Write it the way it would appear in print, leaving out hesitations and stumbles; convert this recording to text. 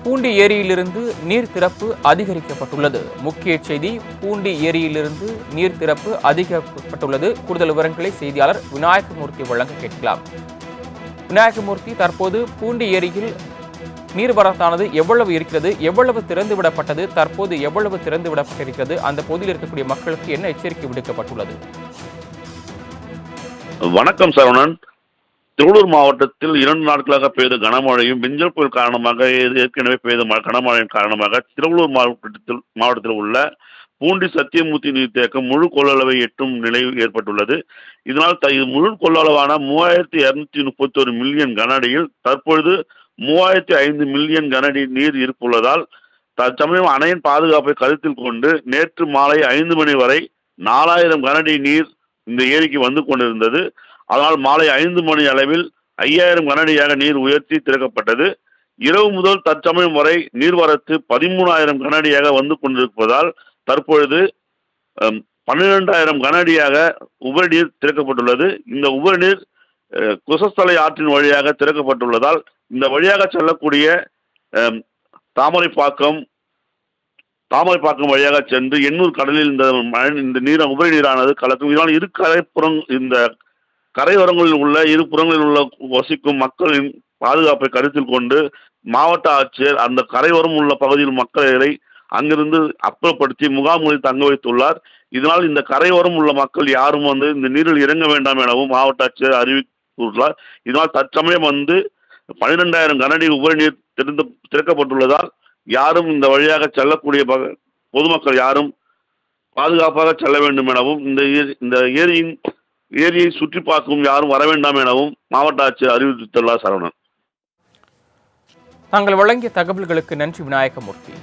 பூண்டி ஏரியிலிருந்து நீர் திறப்பு அதிகரிக்கப்பட்டுள்ளது. முக்கிய செய்தி, பூண்டி ஏரியிலிருந்து நீர் திறப்பு அதிகரிக்கப்பட்டுள்ளது. கூடுதல் விவரங்களை செய்தியாளர் விநாயகமூர்த்தி வழங்க கேட்கலாம். விநாயகமூர்த்தி, தற்போது பூண்டி ஏரியில் நீர்வரத்தானது எவ்வளவு இருக்கிறது, எவ்வளவு திறந்துவிடப்பட்டது, தற்போது எவ்வளவு திறந்துவிடப்பட்டிருக்கிறது, அந்த பகுதியில் இருக்கக்கூடிய மக்களுக்கு என்ன எச்சரிக்கை விடுக்கப்பட்டுள்ளது? வணக்கம் சரவணன். திருவள்ளூர் மாவட்டத்தில் 2 நாட்களாக பெய்த கனமழையும் மிஞ்சல் புயல் காரணமாக ஏற்கனவே பெய்த கனமழையின் காரணமாக திருவள்ளூர் மாவட்டத்தில் உள்ள பூண்டி சத்தியமூர்த்தி நீர்த்தேக்கம் முழு கொள்ளளவை எட்டும் நிலை ஏற்பட்டுள்ளது. இதனால் முழு கொள்ளளவான 3231 மில்லியன் கன அடியில் தற்பொழுது 3005 மில்லியன் கன அடி நீர் இருப்புள்ளதால் தற்சமயம் அணையின் பாதுகாப்பை கருத்தில் கொண்டு நேற்று மாலை 5 மணி வரை 4000 கன அடி நீர் இந்த ஏரிக்கு வந்து கொண்டிருந்தது. அதனால் மாலை 5 மணி அளவில் 5000 கன அடியாக நீர் உயர்த்தி திறக்கப்பட்டது. இரவு முதல் தற்சமயம் வரை நீர்வரத்து 13000 கன அடியாக வந்து கொண்டிருப்பதால் தற்பொழுது 12000 கன அடியாக உபரி நீர் திறக்கப்பட்டுள்ளது. இந்த உபரி நீர் குசஸ்தலை ஆற்றின் வழியாக திறக்கப்பட்டுள்ளதால் இந்த வழியாக செல்லக்கூடிய தாமரைப்பாக்கம் வழியாக சென்று எண்ணூர் கடலில் இந்த நீர் உபரி நீரானது கலக்கும். இதனால் இந்த கரையோரங்களில் உள்ள இரு புறங்களில் உள்ள வசிக்கும் மக்களின் பாதுகாப்பை கருத்தில் கொண்டு மாவட்ட ஆட்சியர் அந்த கரையோரம் உள்ள பகுதியில் மக்களை அங்கிருந்து அப்புறப்படுத்தி முகாம்களில் தங்க வைத்துள்ளார். இதனால் இந்த கரையோரம் உள்ள மக்கள் யாரும் இந்த நீரில் இறங்க வேண்டாம் எனவும் மாவட்ட ஆட்சியர் அறிவித்துள்ளார். இதனால் தற்சமயம் 12000 கன அடி உபரி நீர் திறக்கப்பட்டுள்ளதால் யாரும் இந்த வழியாக செல்லக்கூடிய பொதுமக்கள் யாரும் பாதுகாப்பாக செல்ல வேண்டும் எனவும் இந்த ஏரியை சுற்றி பார்க்கவும் யாரும் வர வேண்டாம் எனவும் மாவட்ட ஆட்சியர் அறிவித்துள்ளார். சரவணன், தாங்கள் வழங்கிய தகவல்களுக்கு நன்றி விநாயகமூர்த்தி.